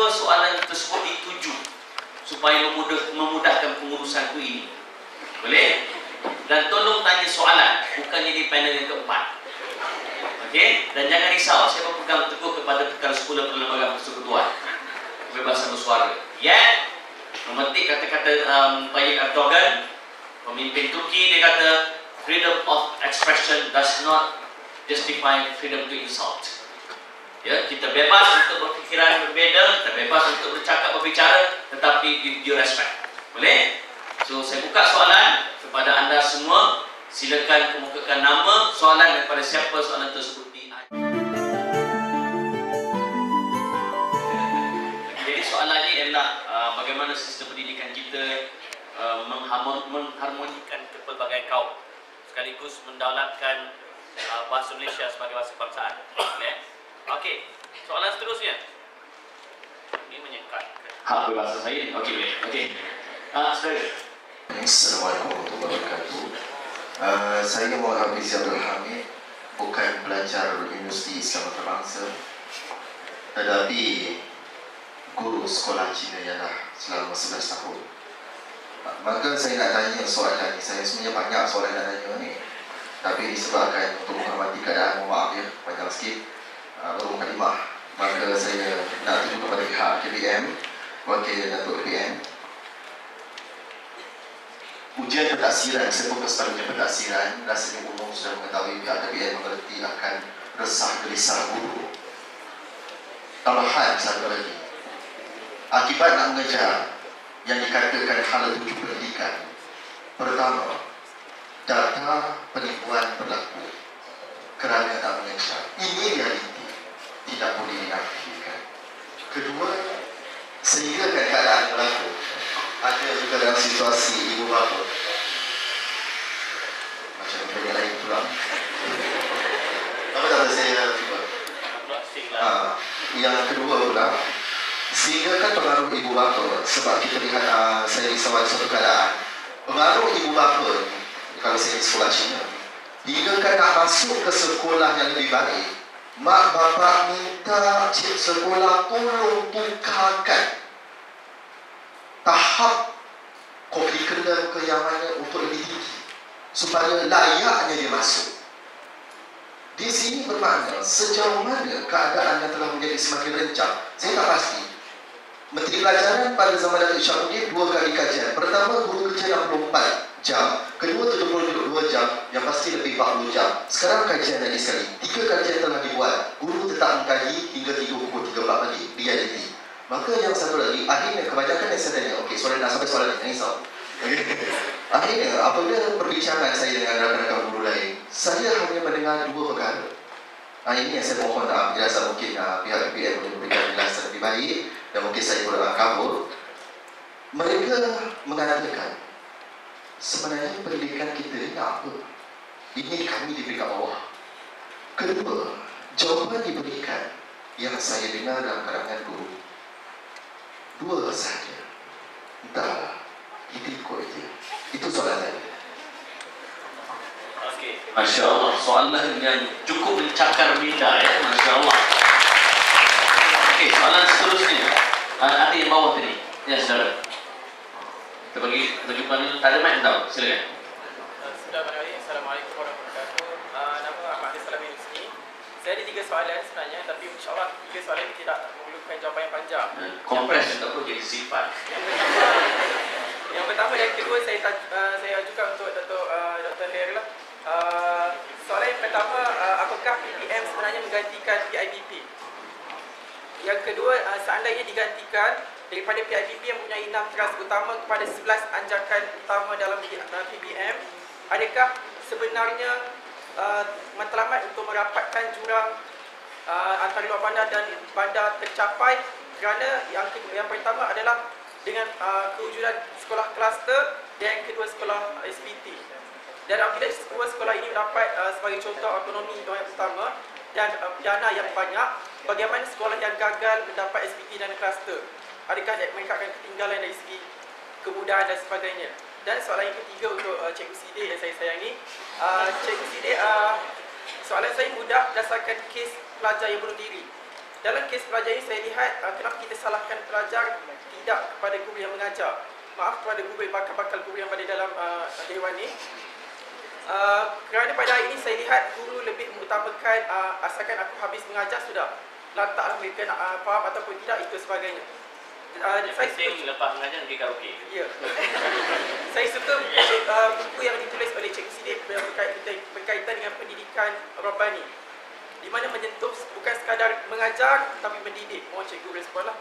Kenapa soalan tersebut dituju supaya memudahkan pengurusanku ini? Boleh? Dan tolong tanya soalan, bukannya di panel yang keempat. Okey? Dan jangan risau, saya berpegang teguh kepada perkara 10 perlembagaan persekutuan kebebasan bersuara. Ya, memetik kata-kata Tayyip Erdogan, pemimpin Turki, dia kata freedom of expression does not justify freedom to insult. Ya, kita bebas untuk berfikiran berbeza, kita bebas untuk bercakap berbicara, tetapi with due respect. Boleh? So saya buka soalan kepada anda semua. Silakan kemukakan nama, soalan daripada siapa soalan tersebut. Jadi soalan ini adalah bagaimana sistem pendidikan kita mengharmonikan pelbagai kaum sekaligus mendaulatkan bahasa Malaysia sebagai bahasa kebangsaan. Okey, soalan seterusnya. Ini menyangkut hak berbahasa saya. Okey, baik. Okey. Saudara. Assalamualaikum warahmatullahi wabarakatuh. Saya Muhammad Abdi Abdul Hamid, bukan pelajar Universiti Islam Antarabangsa, tetapi guru sekolah Cina yang dah selama 11 tahun. Maka saya nak tanya soalan ni. Saya sebenarnya banyak soalan nak tanya ni, tapi disebabkan untuk menghormati keadaan, mohon maaf ya, panjang sikit, baru mukadimah. Maka saya nak tunjuk kepada pihak KPM, wakil Datuk KPM. Ujian pentaksiran, sefokus pada ujian pentaksiran, rasanya umum sudah mengetahui pihak KPM mengerti akan resah gelisah guru. Tambahan satu lagi, akibat nak mengejar yang dikatakan hala tuju pendidikan. Pertama, data penipuan berlaku kerana tak mengejar. Ini realiti, tidak boleh dinafikan. Kedua, sehingga keadaan berlaku, ada juga dalam situasi ibu bapa macam yang lain pula. Apa tak saya cuba? Yang kedua pula, sehingga kan pengaruh ibu bapa. Sebab kita lihat, saya risau satu keadaan pengaruh ibu bapa. Kalau saya di sekolah Cina, hingga kan nak masuk ke sekolah yang lebih baik, mak bapak minta cik sekolah tolong tukarkan tahap curriculum ke yang mana untuk lebih tinggi supaya layaknya dia masuk. Di sini bermakna sejauh mana keadaan yang telah menjadi semakin rencang. Saya tak pasti. Menteri Pelajaran pada zaman Datuk Syahrudin 2 kali kajian. Pertama, guru kerja 64 jam. Kedua, 72 jam. Yang pasti lebih 40 jam. Sekarang kajian lagi sekali. 3 kajian telah dibuat. Guru tetap mengkaji hingga 3 pukul 3 pagi. Realiti. Maka yang satu lagi, akhirnya kebanyakan yang saya tanya, okey, soalan nak sampai soalan ni, jangan risau. Akhirnya, apabila perbincangan saya dengan rakan-rakan guru lain, saya hanya mendengar 2 perkara. Ini yang saya mohon penjelasan, mungkin pihak KPM boleh memberikan penjelasan lebih baik, dan mungkin saya boleh kabur. Mereka mengatakan, sebenarnya pendidikan kita ni apa? Ini kami diberikan bawah. Kedua, jawapan diberikan yang saya dengar dalam kalangan guru, 2 sahaja. Entahlah, kita ikut je. Itu soalan saya. Okey, Masya Allah, soalan yang cukup mencakar minda ya, Masya Allah. Okey, soalan seterusnya. Ada yang bawah tadi. Ya, saudara. Kita bagi panel, tak ada mic tau, silakan. Bismillahirrahmanirrahim. Assalamualaikum warahmatullahi wabarakatuh. Nama Ahmad Salami Husni. Saya ada 3 soalan sebenarnya, tapi insyaAllah 3 soalan ini tidak memerlukan jawapan yang panjang. Kompres tak perlu jadi sifat. Yang pertama dan kedua saya ajukan untuk Dr. Hair lah. Soalan yang pertama, apakah PPM sebenarnya menggantikan PIBP? Yang kedua, seandainya digantikan daripada PIBP yang mempunyai 6 teras utama kepada 11 anjakan utama dalam PPM, adakah sebenarnya matlamat untuk merapatkan jurang antara luar bandar dan bandar tercapai? Kerana yang pertama adalah dengan kewujudan sekolah kluster dan yang kedua sekolah SPT. Dan apabila dua sekolah ini mendapat sebagai contoh autonomi yang utama dan dana yang banyak, bagaimana sekolah yang gagal mendapat SPT dan kluster? Adakah mereka akan ketinggalan dari segi kemudahan dan sebagainya? Dan soalan yang ketiga untuk Cikgu Siddiq yang saya sayangi. Cikgu Siddiq, soalan saya mudah berdasarkan kes pelajar yang bunuh diri. dalam kes pelajar ini saya lihat kenapa kita salahkan pelajar tidak kepada guru yang mengajar. Maaf kepada guru, bakal guru yang ada dalam dewan ni. Kerana pada hari ini saya lihat guru lebih mengutamakan asalkan aku habis mengajar sudah, lantaklah mereka nak faham ataupun tidak, itu sebagainya. Saya lepas mengajar pergi karaoke. Ya. Saya suka buku yang ditulis oleh Cikgu Siddiq berkaitan dengan pendidikan Rabbani, di mana menyentuh bukan sekadar mengajar tapi mendidik. Mohon cikgu responlah.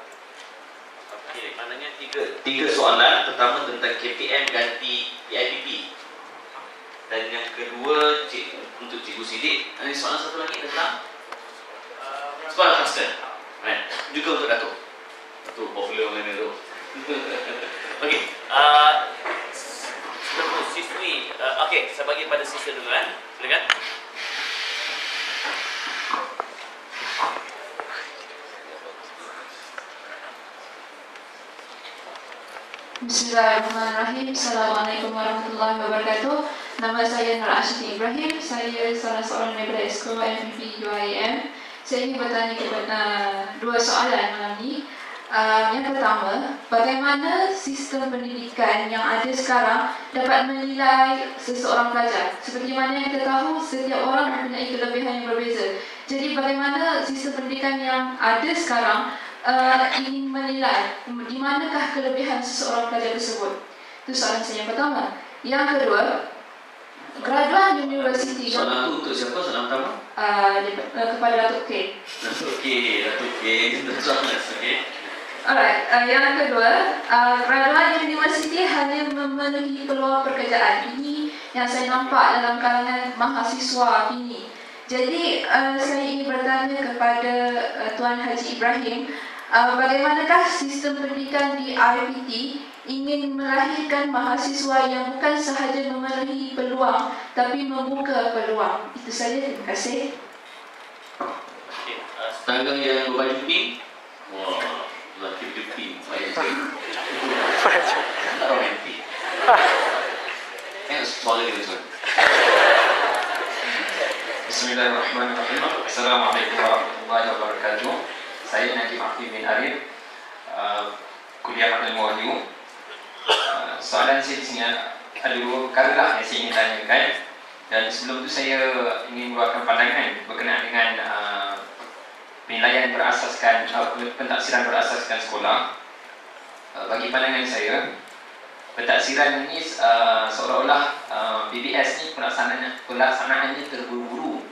Okey, maknanya tiga soalan. Pertama tentang KPM ganti PIPP. Dan yang kedua untuk Cikgu Siddiq. Ada soalan satu lagi tentang sekolah cluster. Right. Juga untuk Datuk. Datuk popular mana tu. Okey. Siswi. Okey, saya bagi pada siswa dulu kan. Silakan. Bismillahirrahmanirrahim. Assalamualaikum warahmatullahi wabarakatuh. Nama saya Nur Ashiti Ibrahim. Saya salah seorang daripada Sekolah MPP UIM. Saya ingin bertanya kepada dua soalan malam ini. Yang pertama, bagaimana sistem pendidikan yang ada sekarang dapat menilai seseorang pelajar? Seperti mana yang kita tahu, setiap orang mempunyai kelebihan yang berbeza. Jadi bagaimana sistem pendidikan yang ada sekarang ingin menilai di manakah kelebihan seseorang pelajar tersebut? Itu soalan saya yang pertama. Yang kedua, graduan universiti. Soalan itu untuk siapa? Soalan pertama? Kepada Datuk K. Datuk K. Okey. Alright, yang kedua, graduan universiti hanya memenuhi peluang pekerjaan. Ini yang saya nampak dalam kalangan mahasiswa ini. Jadi saya ingin bertanya kepada Tuan Haji Ibrahim, bagaimanakah sistem pendidikan di IPT ingin melahirkan mahasiswa yang bukan sahaja memenuhi peluang tapi membuka peluang? Itu saja, terima kasih. Okay. Setangga yang berbaju pink. Wah, lelaki baju pink. Tak romantik. Soalan dia tuan. Bismillahirrahmanirrahim. Assalamualaikum warahmatullahi wabarakatuh. Saya Najib Afif bin Arif, kuliah Ilmu Wahyu. Soalan saya di sini ada dua perkara lah yang saya ingin tanyakan. Dan sebelum itu saya ingin mengeluarkan pandangan berkenaan dengan penilaian berasaskan pentaksiran berasaskan sekolah. Bagi pandangan saya, pentaksiran ini seolah-olah PBS ni pelaksanaannya terburu-buru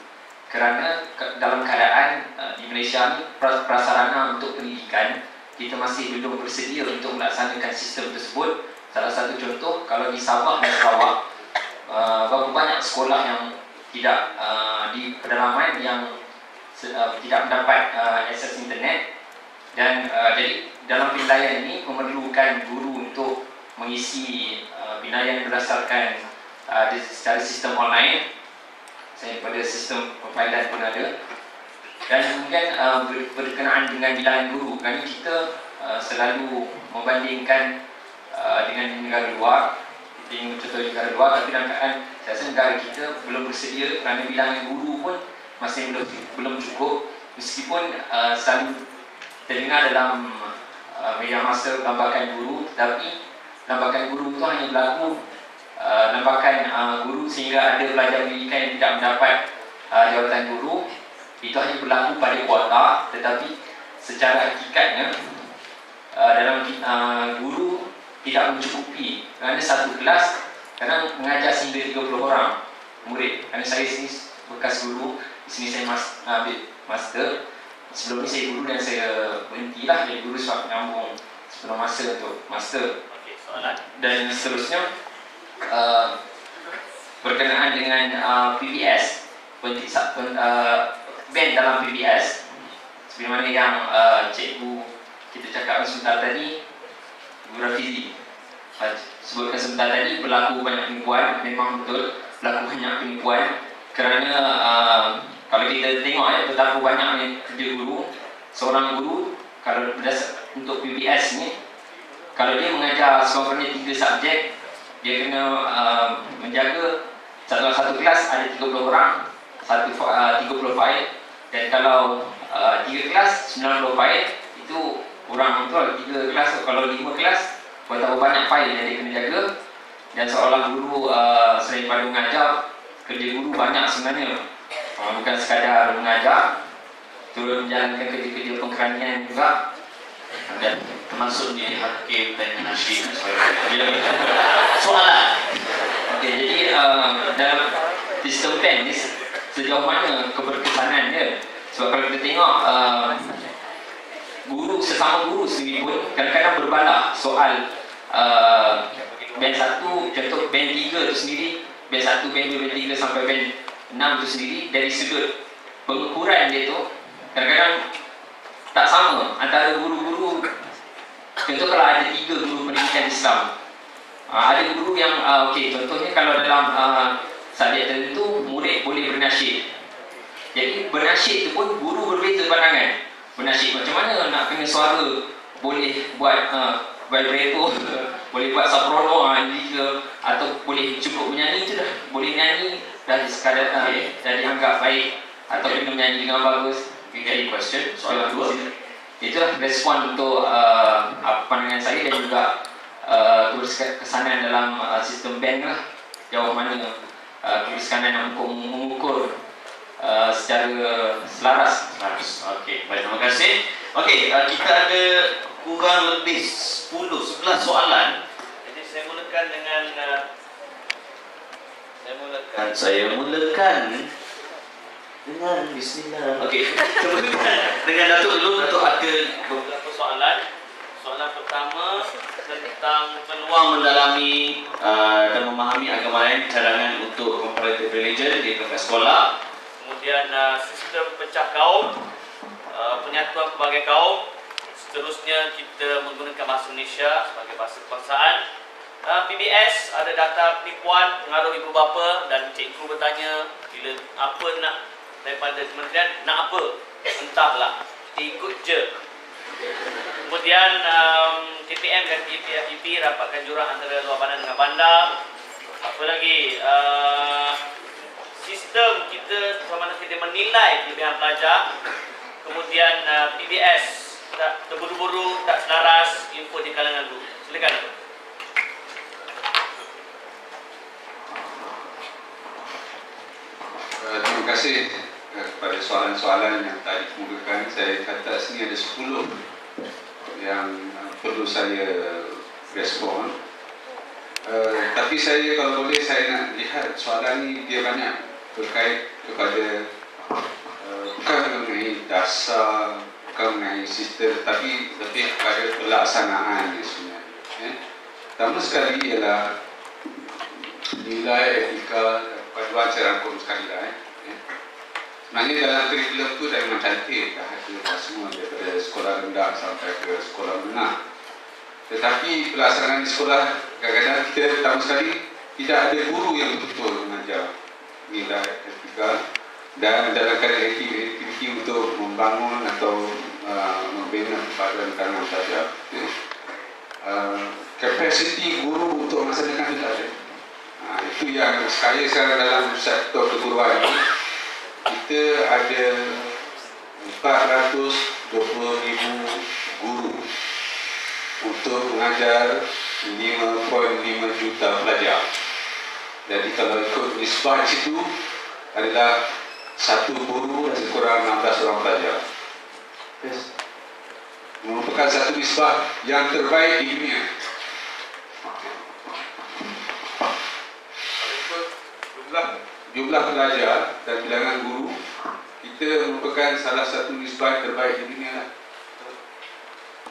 kerana dalam keadaan di Malaysia ni prasarana untuk pendidikan kita masih belum bersedia untuk melaksanakan sistem tersebut. Salah satu contoh, kalau di Sabah dan Sarawak, berapa banyak sekolah yang tidak di pedalaman yang tidak mendapat akses internet, dan jadi dalam penilaian ini memerlukan guru untuk mengisi penilaian berdasarkan secara sistem online. Saya pada sistem profilan pun ada. Dan kemudian berkenaan dengan bilangan guru, kerana kita selalu membandingkan dengan negara luar. Kita ingin contoh negara luar, tapi dalam keadaan saya rasa negara kita belum bersedia kerana bilangan guru pun masih belum cukup. Meskipun selalu terdengar dalam media masa lambakan guru, tetapi lambakan guru itu hanya berlaku lambakan guru sehingga ada pelajar pendidikan yang tidak mendapat jawatan guru. Itu hanya berlaku pada kuota, tetapi secara hakikatnya dalam guru tidak mencukupi, kerana satu kelas kadang mengajar sehingga 30 orang murid. Kerana saya sini bekas guru, di sini saya ambil master. Sebelum ni saya guru dan saya berhentilah jadi guru sebab menyambung sebelum masa untuk master. Okey, soalan. Dan seterusnya berkenaan dengan PBS, band dalam PBS, seperti mana yang cikgu kita cakap sebentar tadi, Guru Fizi sebutkan sebentar tadi, berlaku banyak penipuan. Memang betul berlaku banyak penipuan kerana kalau kita tengok betapa banyaknya kerja guru. Seorang guru kalau untuk PBS ni, kalau dia mengajar sekurang-kurangnya 3 subjek, dia kena menjaga satu kelas ada 30 orang, 30 fail. Dan kalau 3 kelas 90 fail, itu kurang betul. 3 kelas, kalau 5 kelas betapa banyak fail yang dia kena jaga. Dan seolah guru selain pada mengajar, kerja guru banyak sebenarnya. Bukan sekadar mengajar, turut menjalankan kerja-kerja pengkeranian juga, dan termasuk di hakim dan nasyid dan sebagainya. Soalan. Okey, jadi dalam sistem PEN ni sejauh mana keberkesanan dia? Sebab kalau kita tengok guru, sesama guru sendiri pun kadang-kadang berbalah soal band 1, contoh band 3 tu sendiri, band 1, band 2, band 3 sampai band 6 tu sendiri, dari sudut pengukuran dia tu kadang-kadang tak sama antara guru-guru. Contoh kalau ada 3 guru pendidikan Islam, ada guru yang okey, contohnya kalau dalam subjek tertentu murid boleh bernasyid. Jadi bernasyid tu pun guru berbeza pandangan. Bernasyid macam mana nak kena suara, boleh buat vibrato, boleh buat soprano atau boleh cukup menyanyi tu dah, boleh nyanyi dah sekadar dah dianggap baik, atau kena menyanyi dengan bagus. Any question? Soalan kedua. Itulah respon untuk pandangan saya dan juga keberkesanan dalam sistem bank lah. Jauh mana keberkesanan untuk mengukur secara selaras. Okey, baik, terima kasih. Okey, kita ada kurang lebih 10-11 soalan. Jadi saya mulakan dengan bismillah. Okey, mulakan dengan Datuk dulu. Datuk ada beberapa soalan. Soalan pertama tentang peluang mendalami dan memahami agama lain, cadangan untuk comparative religion di peringkat sekolah. Kemudian sistem pecah kaum, penyatuan pelbagai kaum. Seterusnya kita menggunakan bahasa Indonesia sebagai bahasa kebangsaan. PBS ada data penipuan pengaruh ibu bapa, dan cikgu bertanya bila apa nak daripada kementerian, nak apa? Entahlah, ikut je. Kemudian TPM dan PIP rapatkan jurang antara luar bandar dengan bandar. Apa lagi? Sistem kita sama mana kita menilai kelebihan pelajar. Kemudian PBS tak terburu-buru, tak selaras info di kalangan guru. Silakan. Terima kasih kepada soalan-soalan yang tadi dikemukakan. Saya kata sini ada 10 yang perlu saya respon. Tapi saya, kalau boleh, saya nak lihat soalan ni dia banyak berkait kepada bukan mengenai dasar, bukan mengenai sistem, tapi lebih kepada pelaksanaan sebenarnya. Pertama sekali ialah nilai etika, paduan saya rangkum sekali lah. Sebenarnya dalam kurikulum tu dah memang cantik, dah ada semua daripada sekolah rendah sampai ke sekolah menengah. Tetapi pelaksanaan di sekolah, kadang-kadang kita pertama sekali tidak ada guru yang betul mengajar nilai etika dan menjalankan aktiviti untuk membangun atau membina kepaduan kalangan pelajar. Kapasiti guru untuk melaksanakan tidak ada. Itu yang saya sekarang dalam sektor keguruan ini, kita ada 420,000 guru untuk mengajar 5.5 juta pelajar. Jadi kalau ikut nisbah situ adalah satu guru lebih kurang 16 orang pelajar. Yes. Merupakan satu nisbah yang terbaik di dunia. Jumlah pelajar dan bilangan guru, kita merupakan salah satu nisbah terbaik di dunia lah.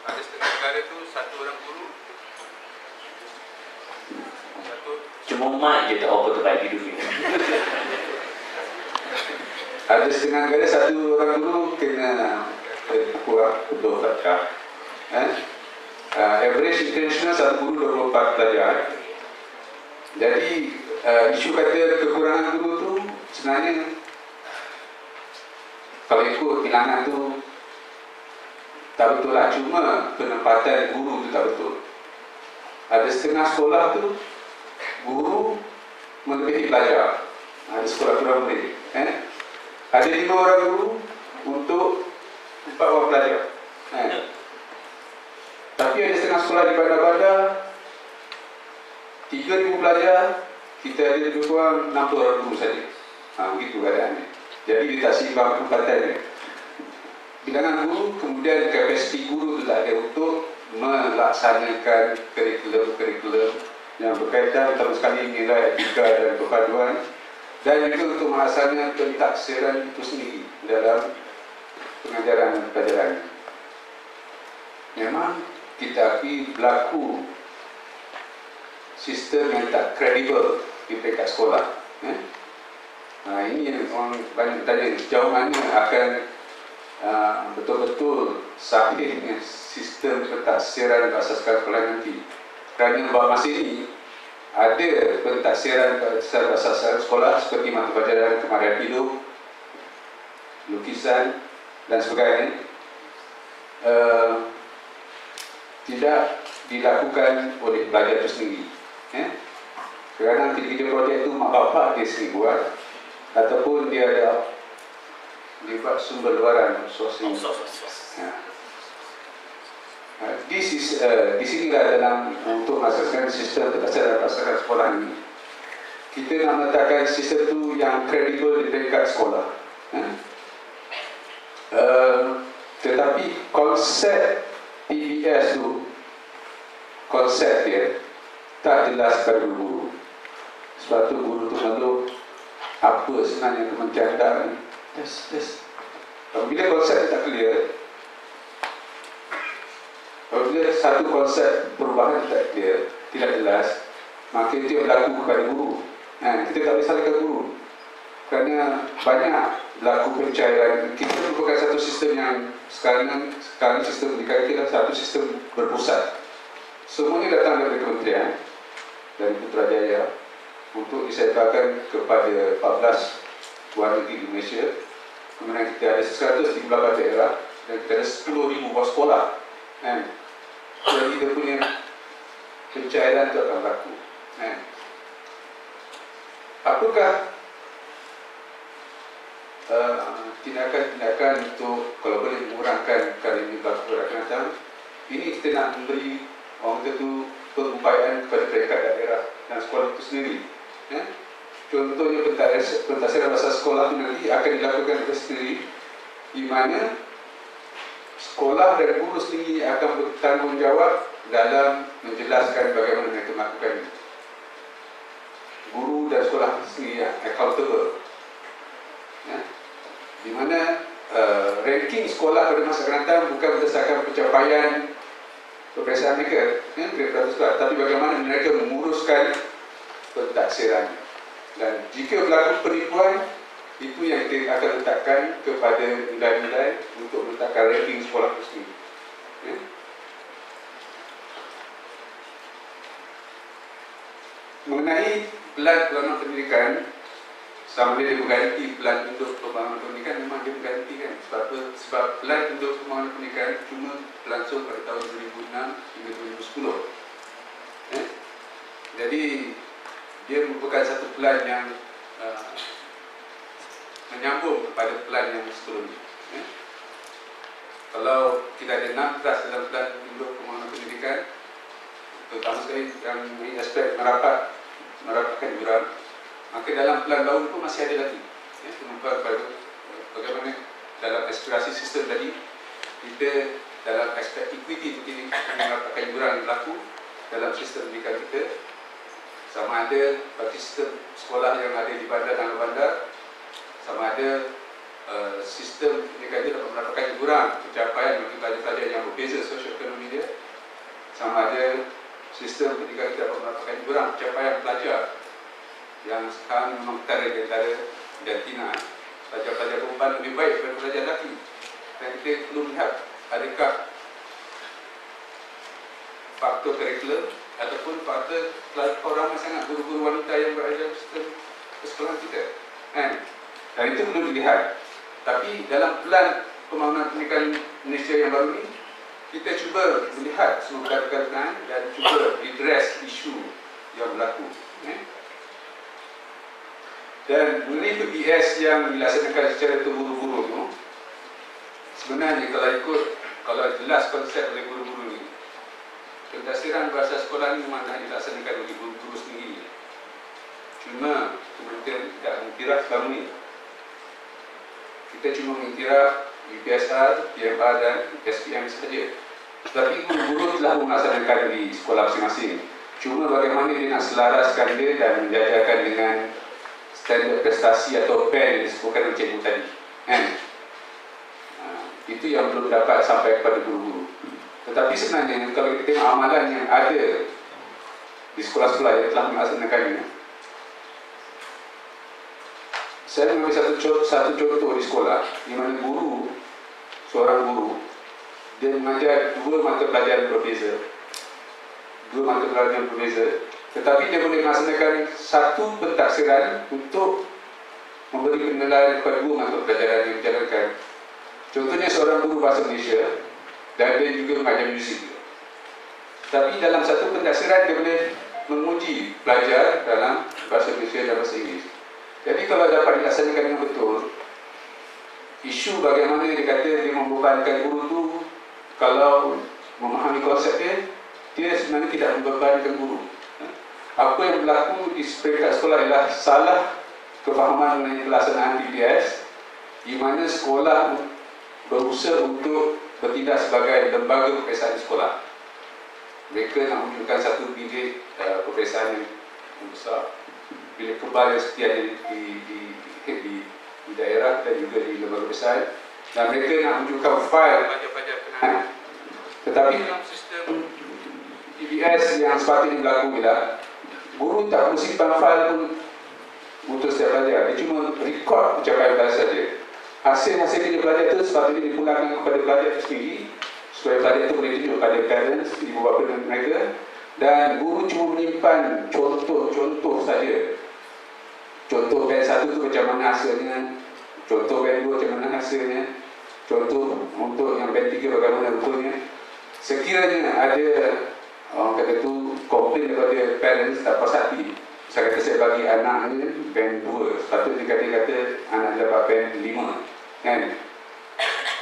Ada setengah negara itu satu orang guru, cuma mak je tak apa terbaik di dunia. Ada setengah negara satu orang guru kena kurang 24 jam. Average international satu guru 24 pelajar. Jadi isu kata kekurangan guru tu sebenarnya kalau ikut bilangan tu tak betul lah, cuma penempatan guru tu tak betul. Ada setengah sekolah tu guru melebihi pelajar, ada sekolah kurang murid. Ada 5 orang guru untuk 4 orang pelajar. Tapi ada setengah sekolah di bandar-bandar 3,000 pelajar, kita ada lebih kurang 60 orang guru saja. Begitu keadaannya. Jadi dia tak seimbang kesempatannya. Bilangan guru, kemudian kapasiti guru itu tak ada untuk melaksanakan kurikulum-kurikulum yang berkaitan pertama sekali nilai etika dan perpaduan, dan juga untuk melaksanakan pentaksiran itu sendiri dalam pengajaran dan pelajaran. Memang kita akui berlaku sistem yang tak kredibel di peringkat sekolah. Ini yang orang banyak bertanya, sejauh mana akan betul-betul sahihnya sistem pentaksiran berasaskan sekolah nanti. Kerana bahawa masa ini ada pentaksiran berasaskan sekolah seperti mata pelajaran kemarian hidup, lukisan dan sebagainya, tidak dilakukan oleh pelajar itu sendiri. Kerana ketika projek itu mak bapak dia sendiri buat, ataupun dia ada dibuat sumber luaran sosial. Di sinilah dalam untuk mengasaskan sistem pentaksiran berasaskan sekolah ini, kita nak meletakkan sistem itu yang kredibel di peringkat sekolah. Tetapi konsep PBS tu, konsep dia tak jelas pada guru. Sebab tu guru tu lalu apa sebenarnya Kementerian Anda ni. Bila konsep tak clear, apabila satu konsep perubahan tak clear, tidak jelas, maka itu berlaku kepada guru. Kita tak boleh salahkan guru, kerana banyak berlaku pencairan. Kita merupakan satu sistem yang sekarang sistem pendidikan kita satu sistem berpusat. Semuanya datang dari kementerian, dari Putrajaya, untuk disebarkan kepada 14 luar negeri di Malaysia. Kemudian kita ada 100 di beberapa daerah, dan kita ada 10,000 bawah sekolah. Jadi dia punya pencairan itu akan berlaku. Apakah tindakan-tindakan untuk kalau boleh mengurangkan perkara ini berlaku akan datang? Ini kita nak memberi orang itu pengupayaan kepada peringkat daerah dan sekolah itu sendiri. Contohnya pentaksiran bahasa sekolah itu nanti akan dilakukan oleh sendiri, di mana sekolah dan guru sendiri akan bertanggungjawab dalam menjelaskan bagaimana mereka melakukan. Guru dan sekolah sendiri accountable. Di mana ranking sekolah pada masa akan datang bukan berdasarkan pencapaian peperiksaan mereka, tapi bagaimana mereka menguruskan pentaksiran. Dan jika berlaku penipuan, itu yang kita akan letakkan kepada nilai-nilai untuk meletakkan ranking sekolah itu sendiri. Mengenai pelan pembangunan pendidikan, sama dia mengganti pelan untuk pembangunan pendidikan, memang dia mengganti kan. Sebab pelan untuk pembangunan pendidikan cuma berlangsung pada tahun 2006 hingga 2010. Jadi dia merupakan satu pelan yang menyambung kepada pelan yang sebelumnya. Kalau kita ada 6 kelas dalam pelan untuk pembangunan pendidikan, terutama sekali yang aspek merapatkan jurang, maka dalam pelan baru itu masih ada lagi. Menumpak pada bagaimana dalam aspirasi sistem tadi, kita dalam aspek equity itu kini merapatkan jurang yang berlaku dalam sistem pendidikan kita. Sama ada bagi sistem sekolah yang ada di bandar dan bandar, sama ada sistem pendidikan itu dapat merapatkan jurang pencapaian bagi pelajar-pelajar yang berbeza sosioekonomi dia, sama ada sistem pendidikan kita dapat merapatkan jurang pencapaian pelajar yang sekarang memang ketara di antara jantina. Pelajar-pelajar perempuan lebih baik daripada pelajar lelaki, dan kita perlu melihat adakah faktor kurikulum ataupun faktor ramai sangat guru-guru wanita yang berada dalam sistem persekolahan kita. Dan itu perlu dilihat. Tapi dalam pelan pembangunan pendidikan Malaysia yang baru ini, kita cuba melihat semua perkara-perkara dan cuba redress isu yang berlaku. Dan mengenai PBS yang dilaksanakan secara terburu-buru itu, sebenarnya kalau jelas konsep oleh guru-guru ni, pentadsiran bahasa sekolah ni memang dah dilaksanakan oleh guru-guru sendiri. Cuma kemudian tidak mengiktiraf selama ni. Kita cuma mengiktiraf UPSR, PMR dan SPM sahaja. Tetapi guru-guru telah melaksanakan di sekolah masing-masing. Cuma bagaimana dia nak selaraskan dia dan menjajakan dengan standard prestasi atau PEN yang disebutkan oleh cikgu tadi. Itu yang belum dapat sampai kepada guru-guru. Tetapi sebenarnya kalau kita tengok amalan yang ada di sekolah-sekolah yang telah melaksanakannya, saya mengambil satu contoh di sekolah di mana seorang guru, dia mengajar dua mata pelajaran berbeza, tetapi dia boleh melaksanakan satu pentadsiran untuk memberi penilaian kepada dua mata pelajaran yang dijalankan. Contohnya seorang guru bahasa Malaysia dan dia juga mengajar muzik. Tapi dalam satu pentadsiran dia boleh menguji pelajar dalam bahasa Malaysia dan bahasa Inggeris. Jadi kalau dapat dilaksanakan dengan betul, isu bagaimana dia kata dia membebankan guru tu, kalau memahami konsep dia sebenarnya tidak membebankan guru. Apa yang berlaku di peringkat sekolah ialah salah kefahaman mengenai pelaksanaan PBS, di mana sekolah berusaha untuk bertindak sebagai lembaga peperiksaan di sekolah. Mereka nak wujudkan satu bilik peperiksaan yang besar, bilik kebal yang setia di daerah dan juga di lembaga besar, dan mereka nak wujudkan fail pelajar-pelajar kenaan. Tetapi dalam sistem PBS yang sepatutnya berlaku ialah guru tak perlu simpan fail pun untuk setiap pelajar. Dia cuma rekod ucapan pelajar saja. Hasil-hasil yang dia belajar itu sepatutnya dipulangkan kepada pelajar itu sendiri, supaya pelajar itu boleh tunjuk kepada parents, ibu bapa dan mereka, dan guru cuma menyimpan contoh-contoh saja. Contoh band 1 itu macam mana hasilnya, contoh band 2 macam mana hasilnya, contoh untuk yang band 3 bagaimana rupanya. Sekiranya ada orang kata tu komplain daripada parents tak puas hati, saya kata saya bagi anaknya band 2, sepatutnya kata anak dapat band 5, kan?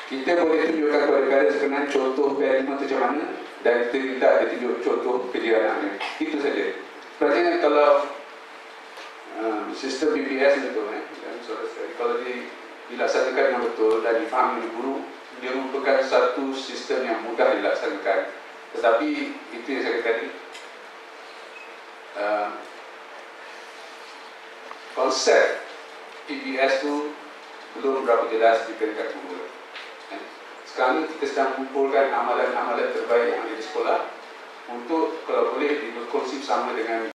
Kita boleh tunjukkan kepada parents sebenarnya contoh band 5 tu macam mana, dan kita minta dia tunjuk contoh kerja anaknya. Itu saja. Sebenarnya kalau sistem PBS betul, kalau dilaksanakan dengan betul dan difahami oleh guru, dia merupakan satu sistem yang mudah dilaksanakan. Tetapi itu yang saya kata tadi, konsep PBS tu belum berapa jelas di peringkat guru. Sekarang kita sedang mengumpulkan amalan-amalan terbaik yang ada di sekolah untuk kalau boleh dikongsi bersama dengan